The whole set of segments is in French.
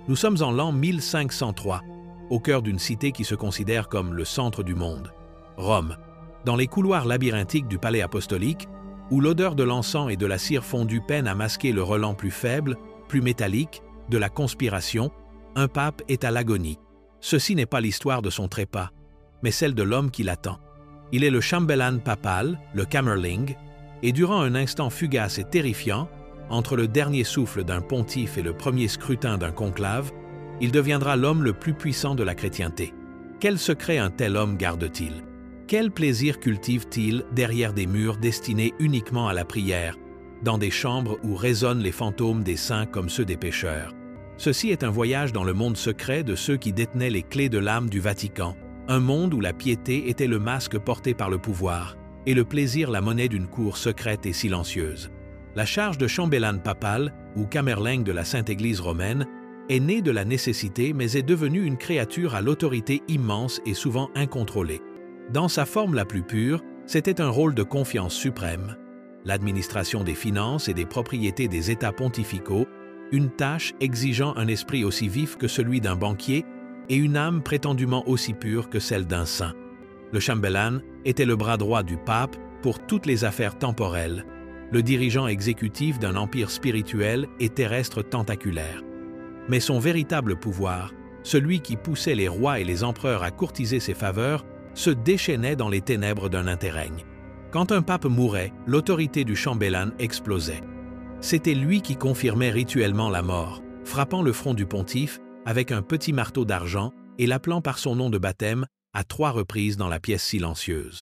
Nous sommes en l'an 1503, au cœur d'une cité qui se considère comme le centre du monde, Rome. Dans les couloirs labyrinthiques du palais apostolique, où l'odeur de l'encens et de la cire fondue peine à masquer le relent plus faible, plus métallique, de la conspiration, un pape est à l'agonie. Ceci n'est pas l'histoire de son trépas, mais celle de l'homme qui l'attend. Il est le chambellan papal, le camerling, et durant un instant fugace et terrifiant, entre le dernier souffle d'un pontife et le premier scrutin d'un conclave, il deviendra l'homme le plus puissant de la chrétienté. Quel secret un tel homme garde-t-il? Quel plaisir cultive-t-il derrière des murs destinés uniquement à la prière, dans des chambres où résonnent les fantômes des saints comme ceux des pécheurs? Ceci est un voyage dans le monde secret de ceux qui détenaient les clés de l'âme du Vatican, un monde où la piété était le masque porté par le pouvoir, et le plaisir la monnaie d'une cour secrète et silencieuse. La charge de chambellan papal, ou camerling de la Sainte Église romaine, est née de la nécessité mais est devenue une créature à l'autorité immense et souvent incontrôlée. Dans sa forme la plus pure, c'était un rôle de confiance suprême, l'administration des finances et des propriétés des États pontificaux, une tâche exigeant un esprit aussi vif que celui d'un banquier et une âme prétendument aussi pure que celle d'un saint. Le chambellan était le bras droit du pape pour toutes les affaires temporelles, le dirigeant exécutif d'un empire spirituel et terrestre tentaculaire. Mais son véritable pouvoir, celui qui poussait les rois et les empereurs à courtiser ses faveurs, se déchaînait dans les ténèbres d'un interrègne. Quand un pape mourait, l'autorité du chambellan explosait. C'était lui qui confirmait rituellement la mort, frappant le front du pontife avec un petit marteau d'argent et l'appelant par son nom de baptême à 3 reprises dans la pièce silencieuse.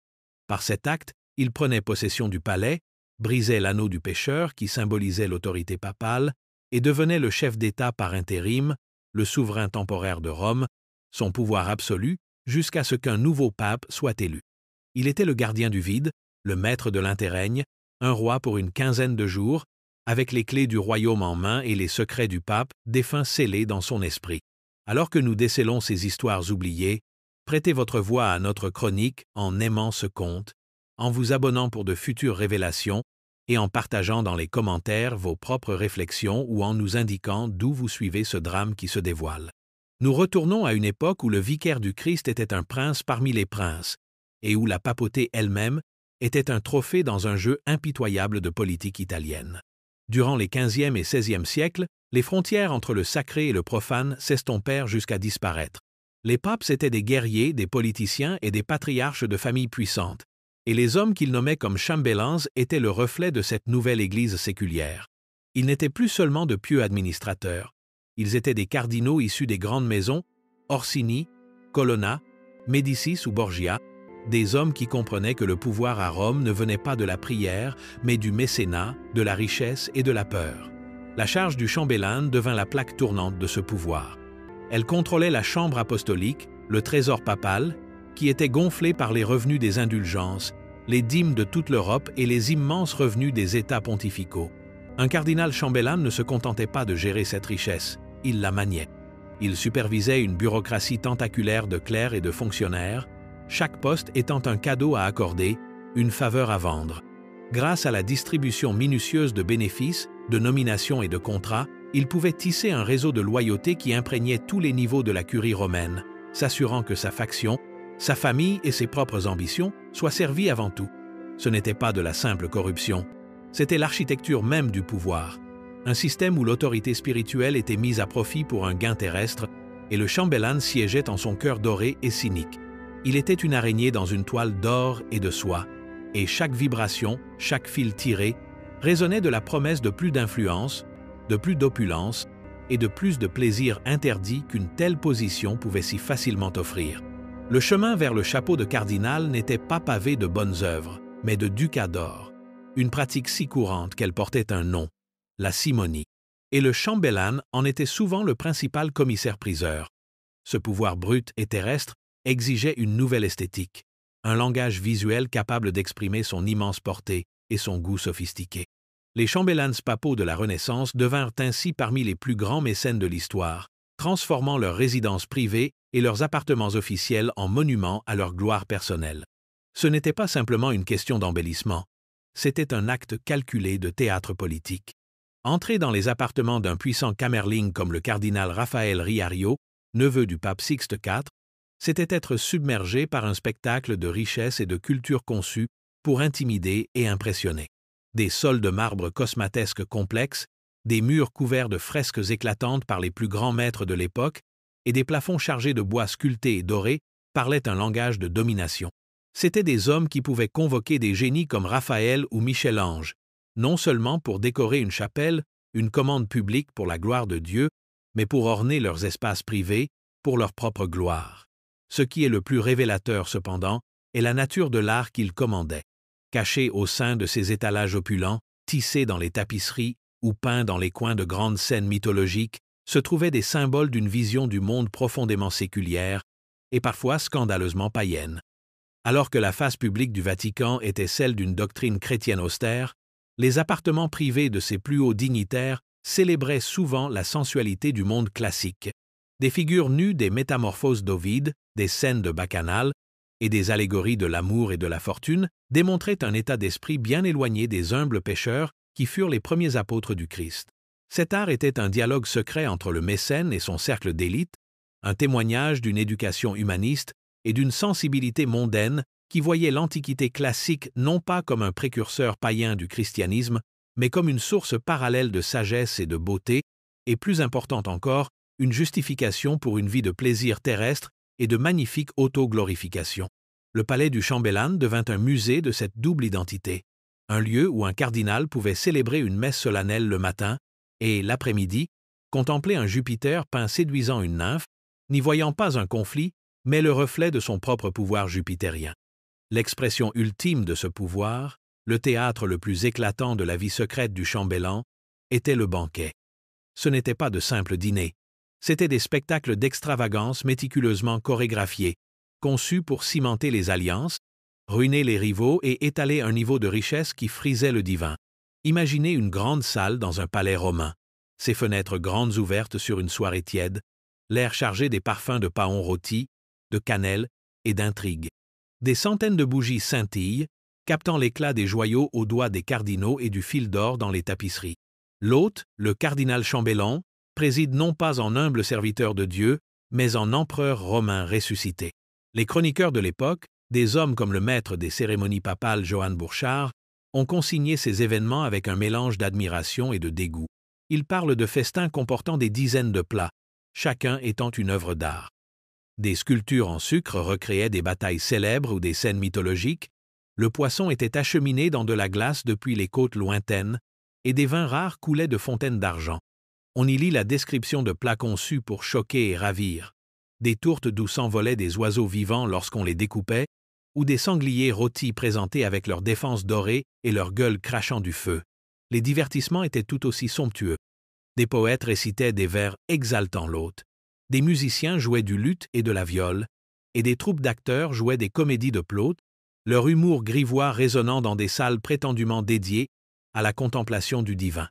Par cet acte, il prenait possession du palais, brisait l'anneau du pécheur qui symbolisait l'autorité papale et devenait le chef d'État par intérim, le souverain temporaire de Rome, son pouvoir absolu, jusqu'à ce qu'un nouveau pape soit élu. Il était le gardien du vide, le maître de l'interrègne, un roi pour une quinzaine de jours, avec les clés du royaume en main et les secrets du pape, défunt scellés dans son esprit. Alors que nous décélons ces histoires oubliées, prêtez votre voix à notre chronique en aimant ce conte, en vous abonnant pour de futures révélations et en partageant dans les commentaires vos propres réflexions ou en nous indiquant d'où vous suivez ce drame qui se dévoile. Nous retournons à une époque où le vicaire du Christ était un prince parmi les princes et où la papauté elle-même était un trophée dans un jeu impitoyable de politique italienne. Durant les XVe et XVIe siècles, les frontières entre le sacré et le profane s'estompèrent jusqu'à disparaître. Les papes étaient des guerriers, des politiciens et des patriarches de familles puissantes, et les hommes qu'ils nommaient comme chambellans étaient le reflet de cette nouvelle Église séculière. Ils n'étaient plus seulement de pieux administrateurs, ils étaient des cardinaux issus des grandes maisons, Orsini, Colonna, Médicis ou Borgia, des hommes qui comprenaient que le pouvoir à Rome ne venait pas de la prière, mais du mécénat, de la richesse et de la peur. La charge du chambellan devint la plaque tournante de ce pouvoir. Elle contrôlait la chambre apostolique, le trésor papal, qui était gonflé par les revenus des indulgences, les dîmes de toute l'Europe et les immenses revenus des États pontificaux. Un cardinal chambellan ne se contentait pas de gérer cette richesse, il la maniait. Il supervisait une bureaucratie tentaculaire de clercs et de fonctionnaires, chaque poste étant un cadeau à accorder, une faveur à vendre. Grâce à la distribution minutieuse de bénéfices, de nominations et de contrats, il pouvait tisser un réseau de loyauté qui imprégnait tous les niveaux de la curie romaine, s'assurant que sa faction, sa famille et ses propres ambitions soient servies avant tout. Ce n'était pas de la simple corruption, c'était l'architecture même du pouvoir, un système où l'autorité spirituelle était mise à profit pour un gain terrestre et le chambellan siégeait en son cœur doré et cynique. Il était une araignée dans une toile d'or et de soie, et chaque vibration, chaque fil tiré, résonnait de la promesse de plus d'influence, de plus d'opulence et de plus de plaisir interdit qu'une telle position pouvait si facilement offrir. Le chemin vers le chapeau de cardinal n'était pas pavé de bonnes œuvres, mais de ducats d'or, une pratique si courante qu'elle portait un nom, la simonie, et le chambellan en était souvent le principal commissaire-priseur. Ce pouvoir brut et terrestre exigeait une nouvelle esthétique, un langage visuel capable d'exprimer son immense portée et son goût sophistiqué. Les chambellans papaux de la Renaissance devinrent ainsi parmi les plus grands mécènes de l'histoire, transformant leurs résidences privées et leurs appartements officiels en monuments à leur gloire personnelle. Ce n'était pas simplement une question d'embellissement, c'était un acte calculé de théâtre politique. Entrer dans les appartements d'un puissant camerling comme le cardinal Raphaël Riario, neveu du pape Sixte IV, c'était être submergé par un spectacle de richesse et de culture conçu pour intimider et impressionner. Des sols de marbre cosmatesques complexes, des murs couverts de fresques éclatantes par les plus grands maîtres de l'époque, et des plafonds chargés de bois sculptés et dorés parlaient un langage de domination. C'étaient des hommes qui pouvaient convoquer des génies comme Raphaël ou Michel-Ange, non seulement pour décorer une chapelle, une commande publique pour la gloire de Dieu, mais pour orner leurs espaces privés, pour leur propre gloire. Ce qui est le plus révélateur, cependant, est la nature de l'art qu'ils commandaient. Caché au sein de ces étalages opulents, tissés dans les tapisseries ou peints dans les coins de grandes scènes mythologiques, se trouvaient des symboles d'une vision du monde profondément séculière et parfois scandaleusement païenne. Alors que la face publique du Vatican était celle d'une doctrine chrétienne austère, les appartements privés de ses plus hauts dignitaires célébraient souvent la sensualité du monde classique. Des figures nues des métamorphoses d'Ovide, des scènes de Bacchanal et des allégories de l'amour et de la fortune démontraient un état d'esprit bien éloigné des humbles pécheurs qui furent les premiers apôtres du Christ. Cet art était un dialogue secret entre le mécène et son cercle d'élite, un témoignage d'une éducation humaniste et d'une sensibilité mondaine qui voyait l'Antiquité classique non pas comme un précurseur païen du christianisme, mais comme une source parallèle de sagesse et de beauté, et plus importante encore, une justification pour une vie de plaisir terrestre et de magnifique auto-glorification. Le palais du chambellan devint un musée de cette double identité, un lieu où un cardinal pouvait célébrer une messe solennelle le matin et, l'après-midi, contempler un Jupiter peint séduisant une nymphe, n'y voyant pas un conflit, mais le reflet de son propre pouvoir jupitérien. L'expression ultime de ce pouvoir, le théâtre le plus éclatant de la vie secrète du chambellan, était le banquet. Ce n'était pas de simples dîners, c'étaient des spectacles d'extravagance méticuleusement chorégraphiés, conçus pour cimenter les alliances, ruiner les rivaux et étaler un niveau de richesse qui frisait le divin. Imaginez une grande salle dans un palais romain, ses fenêtres grandes ouvertes sur une soirée tiède, l'air chargé des parfums de paon rôti, de cannelle et d'intrigue. Des centaines de bougies scintillent, captant l'éclat des joyaux aux doigts des cardinaux et du fil d'or dans les tapisseries. L'hôte, le cardinal chambellan, préside non pas en humble serviteur de Dieu, mais en empereur romain ressuscité. Les chroniqueurs de l'époque, des hommes comme le maître des cérémonies papales Johann Burchard, ont consigné ces événements avec un mélange d'admiration et de dégoût. Ils parlent de festins comportant des dizaines de plats, chacun étant une œuvre d'art. Des sculptures en sucre recréaient des batailles célèbres ou des scènes mythologiques, le poisson était acheminé dans de la glace depuis les côtes lointaines, et des vins rares coulaient de fontaines d'argent. On y lit la description de plats conçus pour choquer et ravir, des tourtes d'où s'envolaient des oiseaux vivants lorsqu'on les découpait, ou des sangliers rôtis présentés avec leurs défenses dorées et leurs gueules crachant du feu. Les divertissements étaient tout aussi somptueux. Des poètes récitaient des vers exaltant l'hôte, des musiciens jouaient du luth et de la viole, et des troupes d'acteurs jouaient des comédies de Plaute, leur humour grivois résonnant dans des salles prétendument dédiées à la contemplation du divin.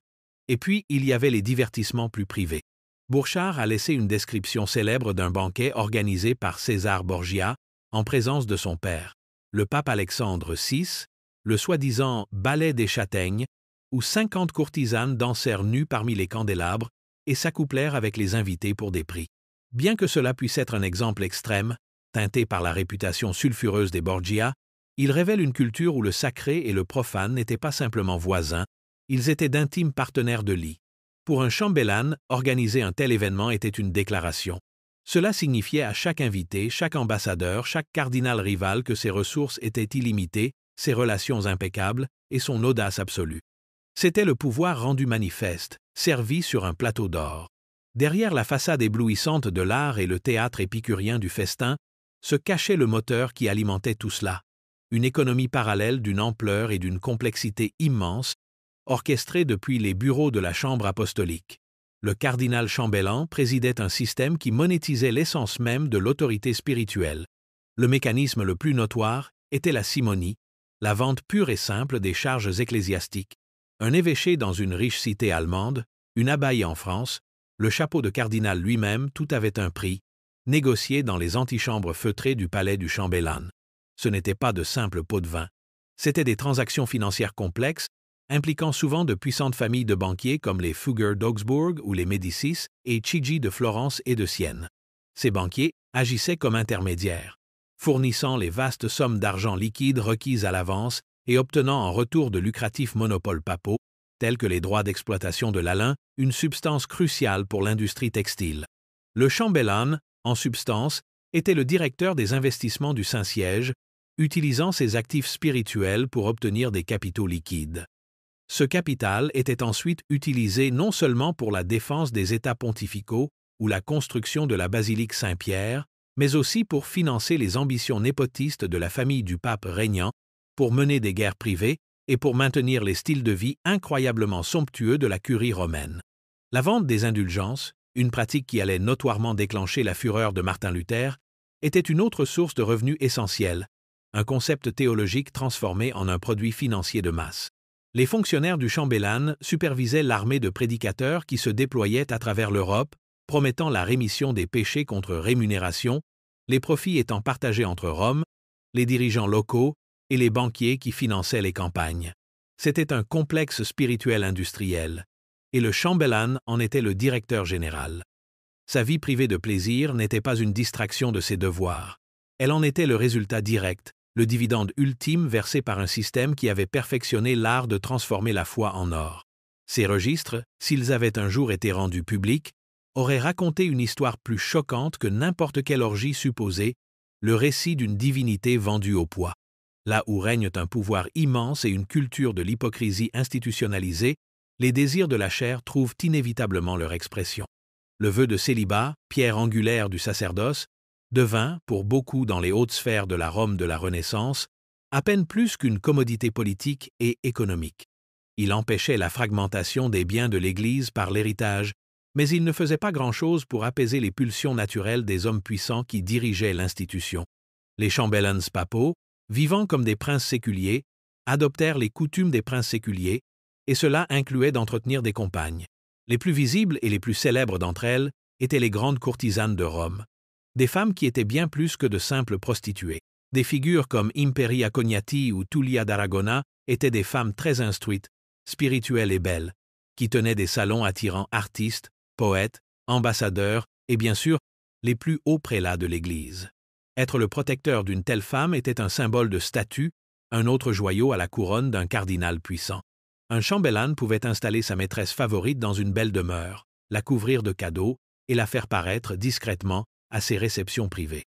Et puis, il y avait les divertissements plus privés. Burchard a laissé une description célèbre d'un banquet organisé par César Borgia en présence de son père, le pape Alexandre VI, le soi-disant ballet des châtaignes, où 50 courtisanes dansèrent nues parmi les candélabres et s'accouplèrent avec les invités pour des prix. Bien que cela puisse être un exemple extrême, teinté par la réputation sulfureuse des Borgia, il révèle une culture où le sacré et le profane n'étaient pas simplement voisins, ils étaient d'intimes partenaires de lit. Pour un chambellan, organiser un tel événement était une déclaration. Cela signifiait à chaque invité, chaque ambassadeur, chaque cardinal rival que ses ressources étaient illimitées, ses relations impeccables et son audace absolue. C'était le pouvoir rendu manifeste, servi sur un plateau d'or. Derrière la façade éblouissante de l'art et le théâtre épicurien du festin, se cachait le moteur qui alimentait tout cela. Une économie parallèle d'une ampleur et d'une complexité immense, orchestrée depuis les bureaux de la Chambre apostolique. Le cardinal chambellan présidait un système qui monétisait l'essence même de l'autorité spirituelle. Le mécanisme le plus notoire était la simonie, la vente pure et simple des charges ecclésiastiques. Un évêché dans une riche cité allemande, une abbaye en France, le chapeau de cardinal lui-même, tout avait un prix, négocié dans les antichambres feutrées du palais du chambellan. Ce n'était pas de simples pots de vin. C'étaient des transactions financières complexes, impliquant souvent de puissantes familles de banquiers comme les Fugger d'Augsbourg ou les Médicis et Chigi de Florence et de Sienne. Ces banquiers agissaient comme intermédiaires, fournissant les vastes sommes d'argent liquide requises à l'avance et obtenant en retour de lucratifs monopoles papaux, tels que les droits d'exploitation de l'alun, une substance cruciale pour l'industrie textile. Le chambellan, en substance, était le directeur des investissements du Saint-Siège, utilisant ses actifs spirituels pour obtenir des capitaux liquides. Ce capital était ensuite utilisé non seulement pour la défense des États pontificaux ou la construction de la basilique Saint-Pierre, mais aussi pour financer les ambitions népotistes de la famille du pape régnant, pour mener des guerres privées et pour maintenir les styles de vie incroyablement somptueux de la curie romaine. La vente des indulgences, une pratique qui allait notoirement déclencher la fureur de Martin Luther, était une autre source de revenus essentielle, un concept théologique transformé en un produit financier de masse. Les fonctionnaires du chambellan supervisaient l'armée de prédicateurs qui se déployait à travers l'Europe, promettant la rémission des péchés contre rémunération, les profits étant partagés entre Rome, les dirigeants locaux et les banquiers qui finançaient les campagnes. C'était un complexe spirituel industriel, et le chambellan en était le directeur général. Sa vie privée de plaisir n'était pas une distraction de ses devoirs. Elle en était le résultat direct, le dividende ultime versé par un système qui avait perfectionné l'art de transformer la foi en or. Ces registres, s'ils avaient un jour été rendus publics, auraient raconté une histoire plus choquante que n'importe quelle orgie supposée, le récit d'une divinité vendue au poids. Là où règne un pouvoir immense et une culture de l'hypocrisie institutionnalisée, les désirs de la chair trouvent inévitablement leur expression. Le vœu de célibat, pierre angulaire du sacerdoce, devint, pour beaucoup dans les hautes sphères de la Rome de la Renaissance, à peine plus qu'une commodité politique et économique. Il empêchait la fragmentation des biens de l'Église par l'héritage, mais il ne faisait pas grand-chose pour apaiser les pulsions naturelles des hommes puissants qui dirigeaient l'institution. Les chambellans papaux, vivant comme des princes séculiers, adoptèrent les coutumes des princes séculiers, et cela incluait d'entretenir des compagnes. Les plus visibles et les plus célèbres d'entre elles étaient les grandes courtisanes de Rome. Des femmes qui étaient bien plus que de simples prostituées. Des figures comme Imperia Cognati ou Tullia d'Aragona étaient des femmes très instruites, spirituelles et belles, qui tenaient des salons attirant artistes, poètes, ambassadeurs et bien sûr les plus hauts prélats de l'Église. Être le protecteur d'une telle femme était un symbole de statut, un autre joyau à la couronne d'un cardinal puissant. Un chambellan pouvait installer sa maîtresse favorite dans une belle demeure, la couvrir de cadeaux et la faire paraître discrètement à ses réceptions privées.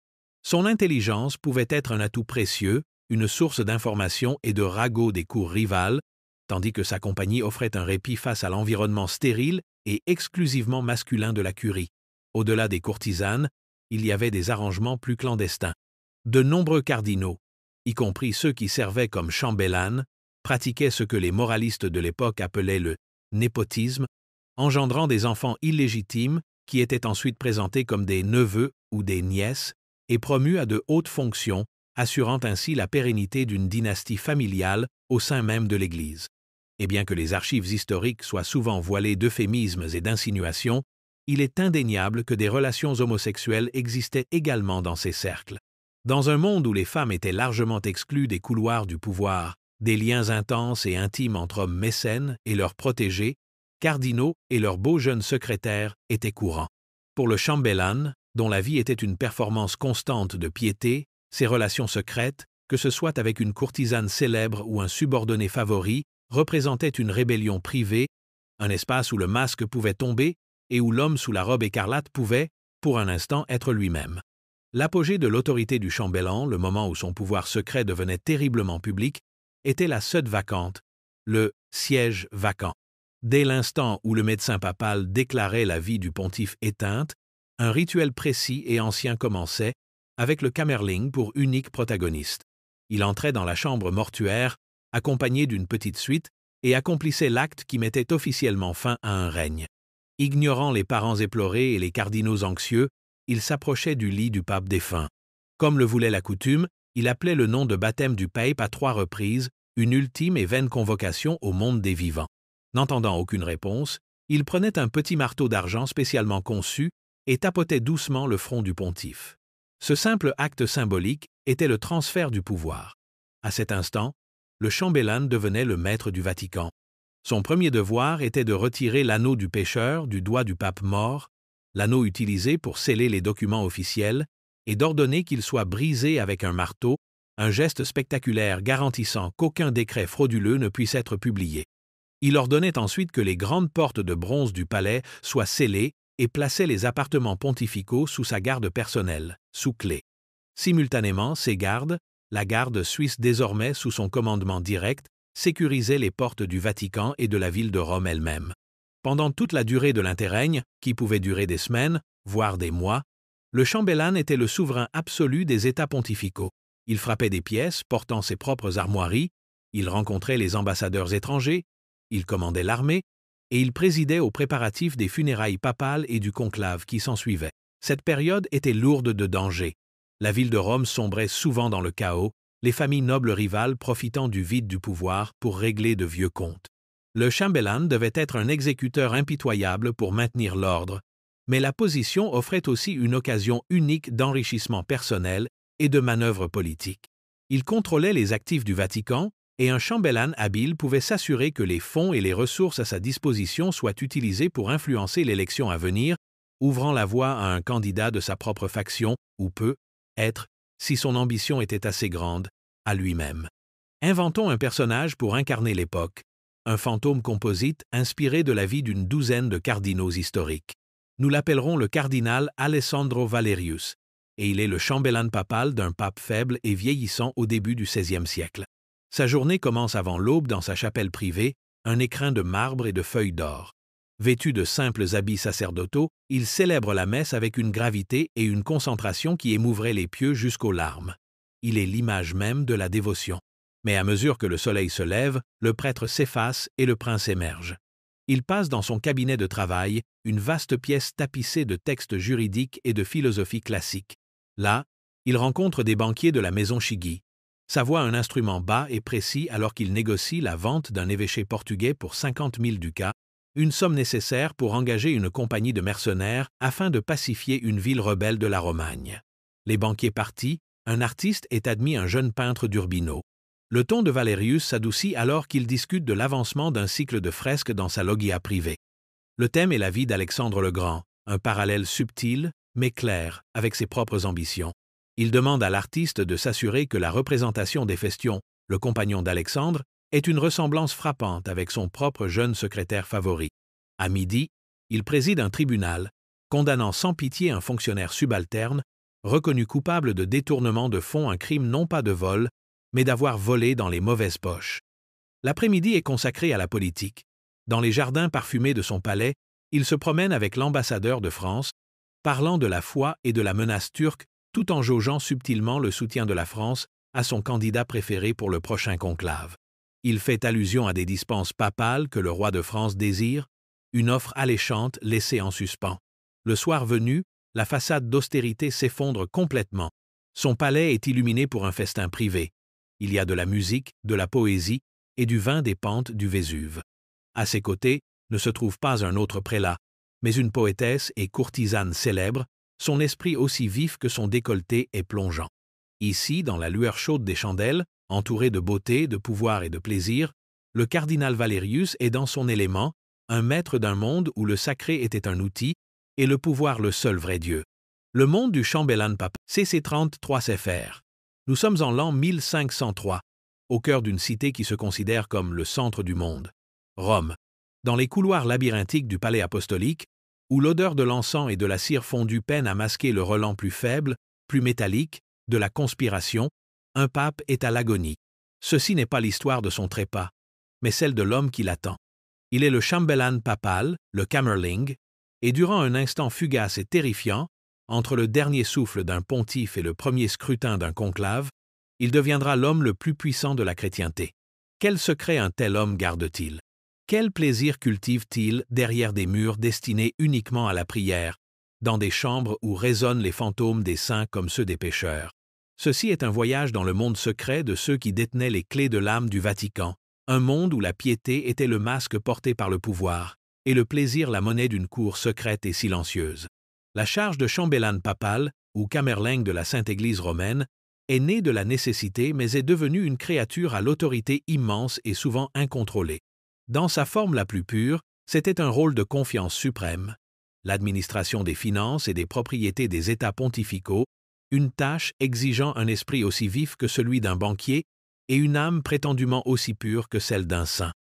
Son intelligence pouvait être un atout précieux, une source d'information et de ragots des cours rivales, tandis que sa compagnie offrait un répit face à l'environnement stérile et exclusivement masculin de la curie. Au-delà des courtisanes, il y avait des arrangements plus clandestins. De nombreux cardinaux, y compris ceux qui servaient comme chambellans, pratiquaient ce que les moralistes de l'époque appelaient le népotisme, engendrant des enfants illégitimes qui étaient ensuite présentés comme des neveux ou des nièces et promus à de hautes fonctions, assurant ainsi la pérennité d'une dynastie familiale au sein même de l'Église. Et bien que les archives historiques soient souvent voilées d'euphémismes et d'insinuations, il est indéniable que des relations homosexuelles existaient également dans ces cercles. Dans un monde où les femmes étaient largement exclues des couloirs du pouvoir, des liens intenses et intimes entre hommes mécènes et leurs protégés, cardinaux et leurs beaux jeunes secrétaires étaient courants. Pour le chambellan, dont la vie était une performance constante de piété, ses relations secrètes, que ce soit avec une courtisane célèbre ou un subordonné favori, représentaient une rébellion privée, un espace où le masque pouvait tomber et où l'homme sous la robe écarlate pouvait, pour un instant, être lui-même. L'apogée de l'autorité du chambellan, le moment où son pouvoir secret devenait terriblement public, était la sede vacante, le siège vacant. Dès l'instant où le médecin papal déclarait la vie du pontife éteinte, un rituel précis et ancien commençait, avec le camerling pour unique protagoniste. Il entrait dans la chambre mortuaire, accompagné d'une petite suite, et accomplissait l'acte qui mettait officiellement fin à un règne. Ignorant les parents éplorés et les cardinaux anxieux, il s'approchait du lit du pape défunt. Comme le voulait la coutume, il appelait le nom de baptême du pape à 3 reprises, une ultime et vaine convocation au monde des vivants. N'entendant aucune réponse, il prenait un petit marteau d'argent spécialement conçu et tapotait doucement le front du pontife. Ce simple acte symbolique était le transfert du pouvoir. À cet instant, le chambellan devenait le maître du Vatican. Son premier devoir était de retirer l'anneau du pécheur du doigt du pape mort, l'anneau utilisé pour sceller les documents officiels, et d'ordonner qu'il soit brisé avec un marteau, un geste spectaculaire garantissant qu'aucun décret frauduleux ne puisse être publié. Il ordonnait ensuite que les grandes portes de bronze du palais soient scellées et plaçait les appartements pontificaux sous sa garde personnelle, sous clé. Simultanément, ces gardes, la garde suisse désormais sous son commandement direct, sécurisaient les portes du Vatican et de la ville de Rome elle-même. Pendant toute la durée de l'interrègne, qui pouvait durer des semaines, voire des mois, le chambellan était le souverain absolu des États pontificaux. Il frappait des pièces portant ses propres armoiries, il rencontrait les ambassadeurs étrangers, il commandait l'armée, et il présidait aux préparatifs des funérailles papales et du conclave qui s'ensuivait. Cette période était lourde de dangers. La ville de Rome sombrait souvent dans le chaos, les familles nobles rivales profitant du vide du pouvoir pour régler de vieux comptes. Le chambellan devait être un exécuteur impitoyable pour maintenir l'ordre, mais la position offrait aussi une occasion unique d'enrichissement personnel et de manœuvres politiques. Il contrôlait les actifs du Vatican, et un chambellan habile pouvait s'assurer que les fonds et les ressources à sa disposition soient utilisés pour influencer l'élection à venir, ouvrant la voie à un candidat de sa propre faction, ou peut être, si son ambition était assez grande, à lui-même. Inventons un personnage pour incarner l'époque, un fantôme composite inspiré de la vie d'une douzaine de cardinaux historiques. Nous l'appellerons le cardinal Alessandro Valerius, et il est le chambellan papal d'un pape faible et vieillissant au début du XVIe siècle. Sa journée commence avant l'aube dans sa chapelle privée, un écrin de marbre et de feuilles d'or. Vêtu de simples habits sacerdotaux, il célèbre la messe avec une gravité et une concentration qui émouvraient les pieux jusqu'aux larmes. Il est l'image même de la dévotion. Mais à mesure que le soleil se lève, le prêtre s'efface et le prince émerge. Il passe dans son cabinet de travail, une vaste pièce tapissée de textes juridiques et de philosophie classique. Là, il rencontre des banquiers de la maison Chigi. Sa voix un instrument bas et précis alors qu'il négocie la vente d'un évêché portugais pour 50 000 ducats, une somme nécessaire pour engager une compagnie de mercenaires afin de pacifier une ville rebelle de la Romagne. Les banquiers partis, un artiste est admis un jeune peintre d'Urbino. Le ton de Valerius s'adoucit alors qu'il discute de l'avancement d'un cycle de fresques dans sa loggia privée. Le thème est la vie d'Alexandre le Grand, un parallèle subtil, mais clair, avec ses propres ambitions. Il demande à l'artiste de s'assurer que la représentation d'Héphaestion, le compagnon d'Alexandre, est une ressemblance frappante avec son propre jeune secrétaire favori. À midi, il préside un tribunal, condamnant sans pitié un fonctionnaire subalterne, reconnu coupable de détournement de fonds, un crime non pas de vol, mais d'avoir volé dans les mauvaises poches. L'après-midi est consacré à la politique. Dans les jardins parfumés de son palais, il se promène avec l'ambassadeur de France, parlant de la foi et de la menace turque, tout en jaugeant subtilement le soutien de la France à son candidat préféré pour le prochain conclave. Il fait allusion à des dispenses papales que le roi de France désire, une offre alléchante laissée en suspens. Le soir venu, la façade d'austérité s'effondre complètement. Son palais est illuminé pour un festin privé. Il y a de la musique, de la poésie et du vin des pentes du Vésuve. À ses côtés ne se trouve pas un autre prélat, mais une poétesse et courtisane célèbre, son esprit aussi vif que son décolleté est plongeant. Ici, dans la lueur chaude des chandelles, entouré de beauté, de pouvoir et de plaisir, le cardinal Valerius est dans son élément, un maître d'un monde où le sacré était un outil et le pouvoir le seul vrai Dieu. Le monde du chambellan papal, CC 33 CFR. Nous sommes en l'an 1503, au cœur d'une cité qui se considère comme le centre du monde, Rome. Dans les couloirs labyrinthiques du palais apostolique, où l'odeur de l'encens et de la cire fondue peine à masquer le relent plus faible, plus métallique, de la conspiration, un pape est à l'agonie. Ceci n'est pas l'histoire de son trépas, mais celle de l'homme qui l'attend. Il est le chambellan papal, le Kämmerling, et durant un instant fugace et terrifiant, entre le dernier souffle d'un pontife et le premier scrutin d'un conclave, il deviendra l'homme le plus puissant de la chrétienté. Quel secret un tel homme garde-t-il? Quel plaisir cultive-t-il derrière des murs destinés uniquement à la prière, dans des chambres où résonnent les fantômes des saints comme ceux des pécheurs? Ceci est un voyage dans le monde secret de ceux qui détenaient les clés de l'âme du Vatican, un monde où la piété était le masque porté par le pouvoir, et le plaisir la monnaie d'une cour secrète et silencieuse. La charge de chambellan papal, ou Kämmerling de la Sainte Église romaine, est née de la nécessité mais est devenue une créature à l'autorité immense et souvent incontrôlée. Dans sa forme la plus pure, c'était un rôle de confiance suprême, l'administration des finances et des propriétés des États pontificaux, une tâche exigeant un esprit aussi vif que celui d'un banquier et une âme prétendument aussi pure que celle d'un saint.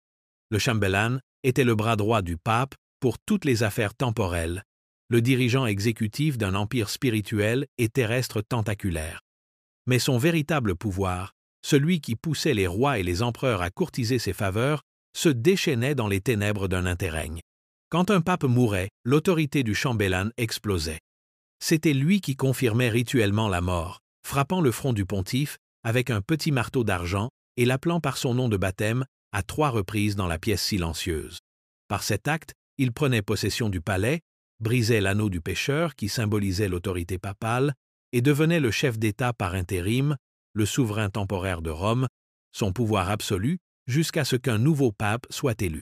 Le chambellan était le bras droit du pape pour toutes les affaires temporelles, le dirigeant exécutif d'un empire spirituel et terrestre tentaculaire. Mais son véritable pouvoir, celui qui poussait les rois et les empereurs à courtiser ses faveurs, se déchaînait dans les ténèbres d'un interrègne. Quand un pape mourait, l'autorité du chambellan explosait. C'était lui qui confirmait rituellement la mort, frappant le front du pontife avec un petit marteau d'argent et l'appelant par son nom de baptême à 3 reprises dans la pièce silencieuse. Par cet acte, il prenait possession du palais, brisait l'anneau du pécheur qui symbolisait l'autorité papale et devenait le chef d'État par intérim, le souverain temporaire de Rome, son pouvoir absolu, jusqu'à ce qu'un nouveau pape soit élu.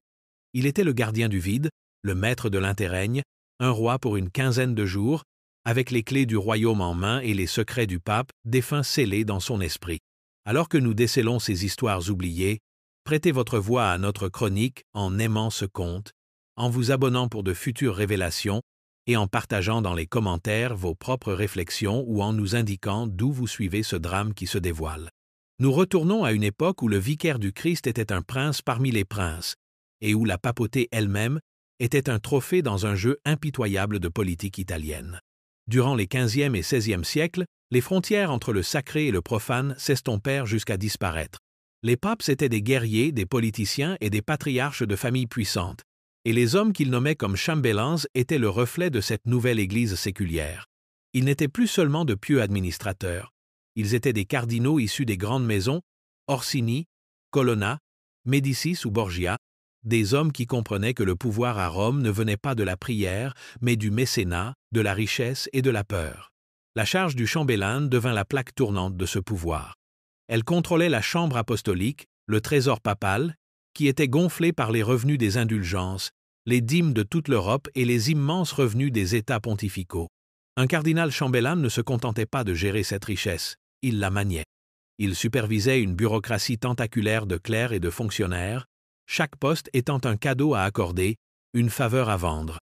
Il était le gardien du vide, le maître de l'interrègne, un roi pour une quinzaine de jours, avec les clés du royaume en main et les secrets du pape, défunt scellés dans son esprit. Alors que nous décélons ces histoires oubliées, prêtez votre voix à notre chronique en aimant ce conte, en vous abonnant pour de futures révélations et en partageant dans les commentaires vos propres réflexions ou en nous indiquant d'où vous suivez ce drame qui se dévoile. Nous retournons à une époque où le vicaire du Christ était un prince parmi les princes, et où la papauté elle-même était un trophée dans un jeu impitoyable de politique italienne. Durant les XVe et XVIe siècles, les frontières entre le sacré et le profane s'estompèrent jusqu'à disparaître. Les papes étaient des guerriers, des politiciens et des patriarches de familles puissantes, et les hommes qu'ils nommaient comme chambellans étaient le reflet de cette nouvelle Église séculière. Ils n'étaient plus seulement de pieux administrateurs. Ils étaient des cardinaux issus des grandes maisons, Orsini, Colonna, Médicis ou Borgia, des hommes qui comprenaient que le pouvoir à Rome ne venait pas de la prière, mais du mécénat, de la richesse et de la peur. La charge du chambellan devint la plaque tournante de ce pouvoir. Elle contrôlait la chambre apostolique, le trésor papal, qui était gonflé par les revenus des indulgences, les dîmes de toute l'Europe et les immenses revenus des États pontificaux. Un cardinal chambellan ne se contentait pas de gérer cette richesse, il la maniait. Il supervisait une bureaucratie tentaculaire de clercs et de fonctionnaires, chaque poste étant un cadeau à accorder, une faveur à vendre.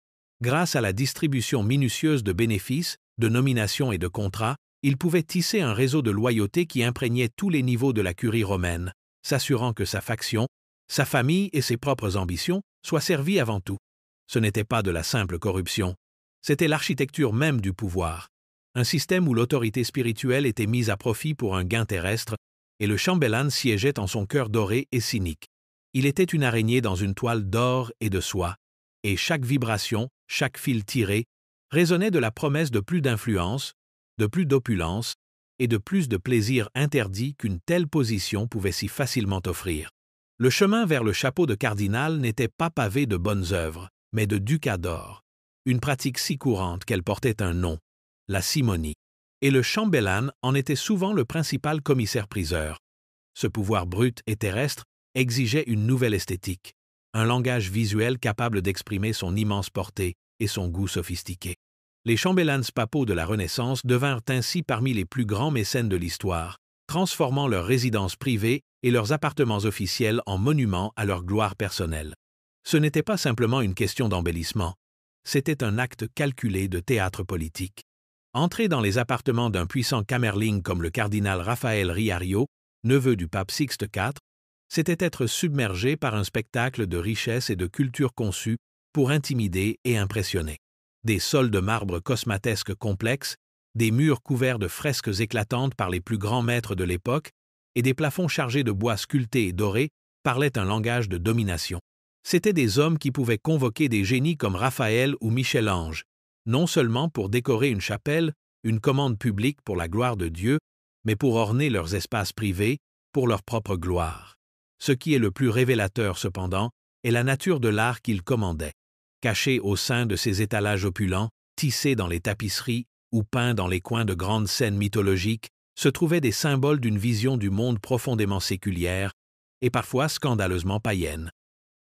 Grâce à la distribution minutieuse de bénéfices, de nominations et de contrats, il pouvait tisser un réseau de loyauté qui imprégnait tous les niveaux de la curie romaine, s'assurant que sa faction, sa famille et ses propres ambitions soient servies avant tout. Ce n'était pas de la simple corruption, c'était l'architecture même du pouvoir, un système où l'autorité spirituelle était mise à profit pour un gain terrestre, et le chambellan siégeait en son cœur doré et cynique. Il était une araignée dans une toile d'or et de soie, et chaque vibration, chaque fil tiré, résonnait de la promesse de plus d'influence, de plus d'opulence et de plus de plaisir interdit qu'une telle position pouvait si facilement offrir. Le chemin vers le chapeau de cardinal n'était pas pavé de bonnes œuvres, mais de ducats d'or, une pratique si courante qu'elle portait un nom, la simonie. Et le chambellan en était souvent le principal commissaire-priseur. Ce pouvoir brut et terrestre exigeait une nouvelle esthétique, un langage visuel capable d'exprimer son immense portée et son goût sophistiqué. Les chambellans papaux de la Renaissance devinrent ainsi parmi les plus grands mécènes de l'histoire, transformant leurs résidences privées et leurs appartements officiels en monuments à leur gloire personnelle. Ce n'était pas simplement une question d'embellissement, c'était un acte calculé de théâtre politique. Entrer dans les appartements d'un puissant camerling comme le cardinal Raphaël Riario, neveu du pape Sixte IV, c'était être submergé par un spectacle de richesse et de culture conçu pour intimider et impressionner. Des sols de marbre cosmatesques complexes, des murs couverts de fresques éclatantes par les plus grands maîtres de l'époque et des plafonds chargés de bois sculptés et dorés parlaient un langage de domination. C'étaient des hommes qui pouvaient convoquer des génies comme Raphaël ou Michel-Ange, non seulement pour décorer une chapelle, une commande publique pour la gloire de Dieu, mais pour orner leurs espaces privés pour leur propre gloire. Ce qui est le plus révélateur, cependant, est la nature de l'art qu'ils commandaient. Cachés au sein de ces étalages opulents, tissés dans les tapisseries ou peints dans les coins de grandes scènes mythologiques, se trouvaient des symboles d'une vision du monde profondément séculière et parfois scandaleusement païenne.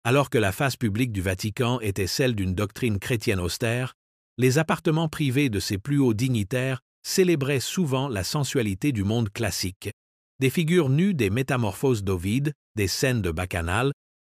Alors que la face publique du Vatican était celle d'une doctrine chrétienne austère, les appartements privés de ses plus hauts dignitaires célébraient souvent la sensualité du monde classique. Des figures nues des métamorphoses d'Ovide, des scènes de Bacchanal,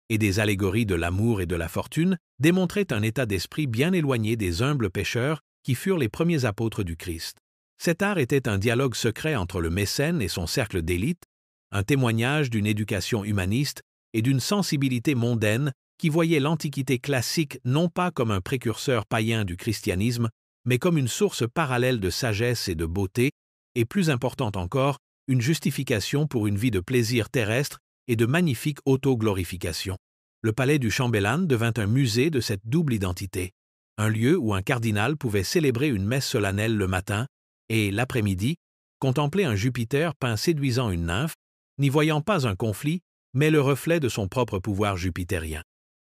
et des allégories de l'amour et de la fortune démontraient un état d'esprit bien éloigné des humbles pêcheurs qui furent les premiers apôtres du Christ. Cet art était un dialogue secret entre le mécène et son cercle d'élite, un témoignage d'une éducation humaniste et d'une sensibilité mondaine qui voyait l'Antiquité classique non pas comme un précurseur païen du christianisme, mais comme une source parallèle de sagesse et de beauté, et plus importante encore, une justification pour une vie de plaisir terrestre et de magnifique auto-glorification. Le palais du chambellan devint un musée de cette double identité, un lieu où un cardinal pouvait célébrer une messe solennelle le matin et, l'après-midi, contempler un Jupiter peint séduisant une nymphe, n'y voyant pas un conflit, mais le reflet de son propre pouvoir jupitérien.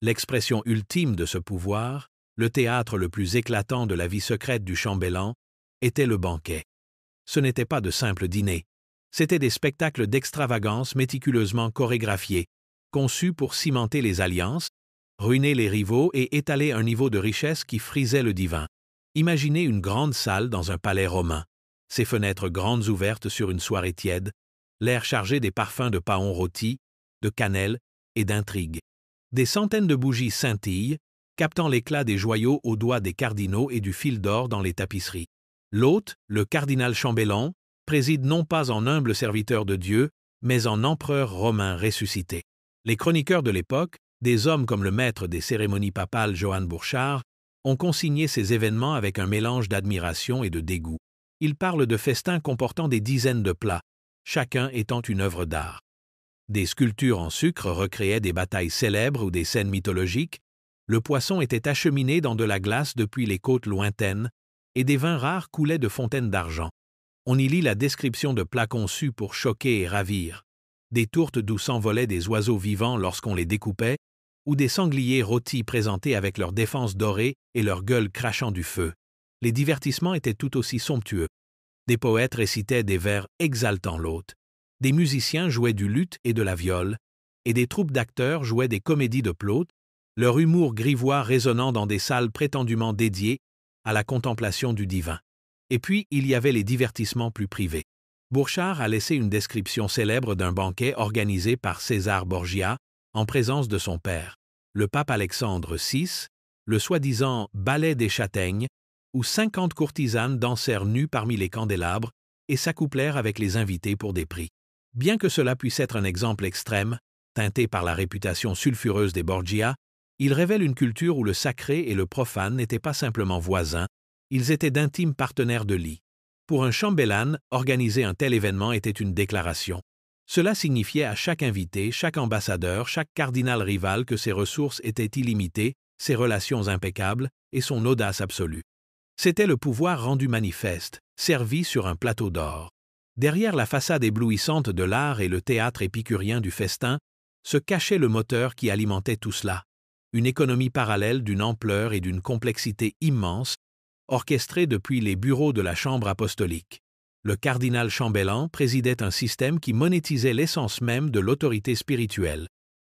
L'expression ultime de ce pouvoir, le théâtre le plus éclatant de la vie secrète du chambellan, était le banquet. Ce n'était pas de simples dîners, c'étaient des spectacles d'extravagance méticuleusement chorégraphiés, conçus pour cimenter les alliances, ruiner les rivaux et étaler un niveau de richesse qui frisait le divin. Imaginez une grande salle dans un palais romain, ses fenêtres grandes ouvertes sur une soirée tiède, l'air chargé des parfums de paon rôti, de cannelle et d'intrigue. Des centaines de bougies scintillent, captant l'éclat des joyaux aux doigts des cardinaux et du fil d'or dans les tapisseries. L'hôte, le cardinal chambellan, préside non pas en humble serviteur de Dieu, mais en empereur romain ressuscité. Les chroniqueurs de l'époque, des hommes comme le maître des cérémonies papales Johann Burchard, ont consigné ces événements avec un mélange d'admiration et de dégoût. Ils parlent de festins comportant des dizaines de plats, chacun étant une œuvre d'art. Des sculptures en sucre recréaient des batailles célèbres ou des scènes mythologiques, le poisson était acheminé dans de la glace depuis les côtes lointaines, et des vins rares coulaient de fontaines d'argent. On y lit la description de plats conçus pour choquer et ravir, des tourtes d'où s'envolaient des oiseaux vivants lorsqu'on les découpait, ou des sangliers rôtis présentés avec leurs défenses dorées et leurs gueules crachant du feu. Les divertissements étaient tout aussi somptueux. Des poètes récitaient des vers exaltant l'hôte. Des musiciens jouaient du luth et de la viole, et des troupes d'acteurs jouaient des comédies de Plaute, leur humour grivois résonnant dans des salles prétendument dédiées à la contemplation du divin. Et puis, il y avait les divertissements plus privés. Burchard a laissé une description célèbre d'un banquet organisé par César Borgia en présence de son père, le pape Alexandre VI, le soi-disant ballet des châtaignes, où 50 courtisanes dansèrent nues parmi les candélabres et s'accouplèrent avec les invités pour des prix. Bien que cela puisse être un exemple extrême, teinté par la réputation sulfureuse des Borgia, il révèle une culture où le sacré et le profane n'étaient pas simplement voisins, ils étaient d'intimes partenaires de lit. Pour un chambellan, organiser un tel événement était une déclaration. Cela signifiait à chaque invité, chaque ambassadeur, chaque cardinal rival que ses ressources étaient illimitées, ses relations impeccables et son audace absolue. C'était le pouvoir rendu manifeste, servi sur un plateau d'or. Derrière la façade éblouissante de l'art et le théâtre épicurien du festin, se cachait le moteur qui alimentait tout cela. Une économie parallèle d'une ampleur et d'une complexité immense, orchestrée depuis les bureaux de la Chambre apostolique. Le cardinal chambellan présidait un système qui monétisait l'essence même de l'autorité spirituelle.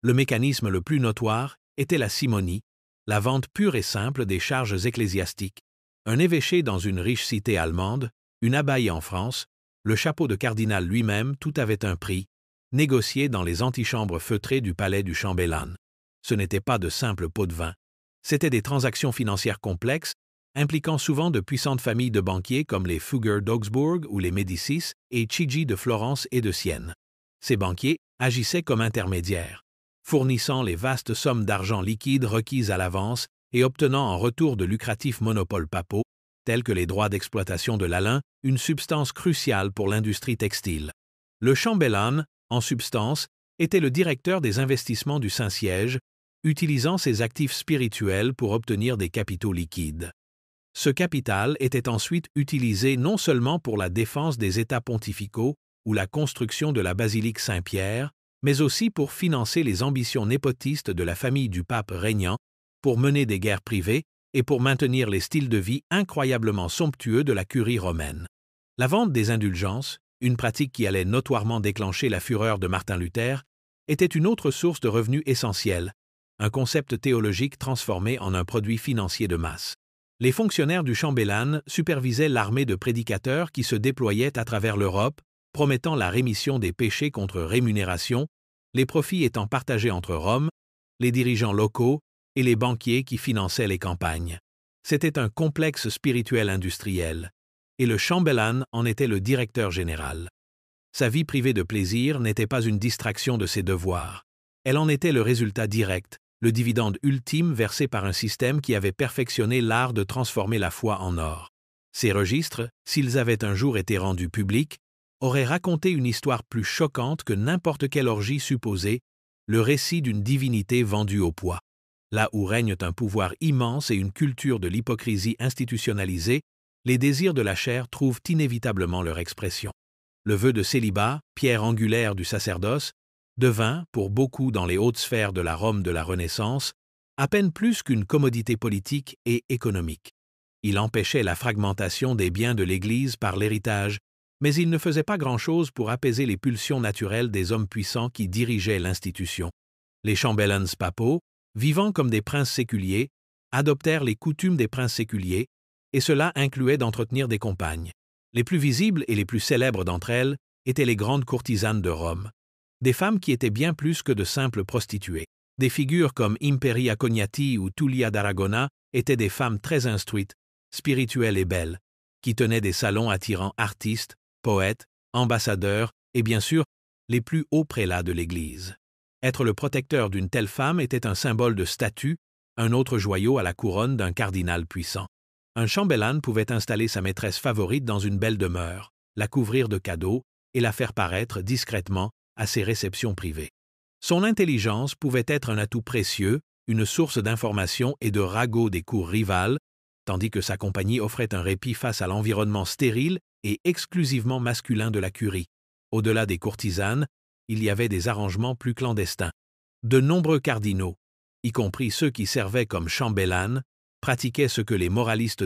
Le mécanisme le plus notoire était la simonie, la vente pure et simple des charges ecclésiastiques. Un évêché dans une riche cité allemande, une abbaye en France, le chapeau de cardinal lui-même, tout avait un prix, négocié dans les antichambres feutrées du palais du chambellan. Ce n'était pas de simples pots de vin. C'étaient des transactions financières complexes, impliquant souvent de puissantes familles de banquiers comme les Fugger d'Augsbourg ou les Médicis et Chigi de Florence et de Sienne. Ces banquiers agissaient comme intermédiaires, fournissant les vastes sommes d'argent liquide requises à l'avance et obtenant en retour de lucratifs monopoles papaux, tels que les droits d'exploitation de l'alun, une substance cruciale pour l'industrie textile. Le chambellan, en substance, était le directeur des investissements du Saint-Siège, utilisant ses actifs spirituels pour obtenir des capitaux liquides. Ce capital était ensuite utilisé non seulement pour la défense des États pontificaux ou la construction de la basilique Saint-Pierre, mais aussi pour financer les ambitions népotistes de la famille du pape régnant, pour mener des guerres privées et pour maintenir les styles de vie incroyablement somptueux de la curie romaine. La vente des indulgences, une pratique qui allait notoirement déclencher la fureur de Martin Luther, était une autre source de revenus essentiels, un concept théologique transformé en un produit financier de masse. Les fonctionnaires du chambellan supervisaient l'armée de prédicateurs qui se déployait à travers l'Europe, promettant la rémission des péchés contre rémunération, les profits étant partagés entre Rome, les dirigeants locaux et les banquiers qui finançaient les campagnes. C'était un complexe spirituel industriel, et le chambellan en était le directeur général. Sa vie privée de plaisir n'était pas une distraction de ses devoirs. Elle en était le résultat direct, le dividende ultime versé par un système qui avait perfectionné l'art de transformer la foi en or. Ces registres, s'ils avaient un jour été rendus publics, auraient raconté une histoire plus choquante que n'importe quelle orgie supposée, le récit d'une divinité vendue au poids. Là où règne un pouvoir immense et une culture de l'hypocrisie institutionnalisée, les désirs de la chair trouvent inévitablement leur expression. Le vœu de célibat, pierre angulaire du sacerdoce, devint, pour beaucoup dans les hautes sphères de la Rome de la Renaissance, à peine plus qu'une commodité politique et économique. Il empêchait la fragmentation des biens de l'Église par l'héritage, mais il ne faisait pas grand-chose pour apaiser les pulsions naturelles des hommes puissants qui dirigeaient l'institution. Les chambellans papaux, vivant comme des princes séculiers, adoptèrent les coutumes des princes séculiers, et cela incluait d'entretenir des compagnes. Les plus visibles et les plus célèbres d'entre elles étaient les grandes courtisanes de Rome, des femmes qui étaient bien plus que de simples prostituées. Des figures comme Imperia Cognati ou Tullia d'Aragona étaient des femmes très instruites, spirituelles et belles, qui tenaient des salons attirant artistes, poètes, ambassadeurs et bien sûr les plus hauts prélats de l'Église. Être le protecteur d'une telle femme était un symbole de statut, un autre joyau à la couronne d'un cardinal puissant. Un chambellan pouvait installer sa maîtresse favorite dans une belle demeure, la couvrir de cadeaux et la faire paraître discrètement à ses réceptions privées. Son intelligence pouvait être un atout précieux, une source d'information et de ragots des cours rivales, tandis que sa compagnie offrait un répit face à l'environnement stérile et exclusivement masculin de la curie. Au-delà des courtisanes, il y avait des arrangements plus clandestins. De nombreux cardinaux, y compris ceux qui servaient comme chambellans, pratiquaient ce que les moralistes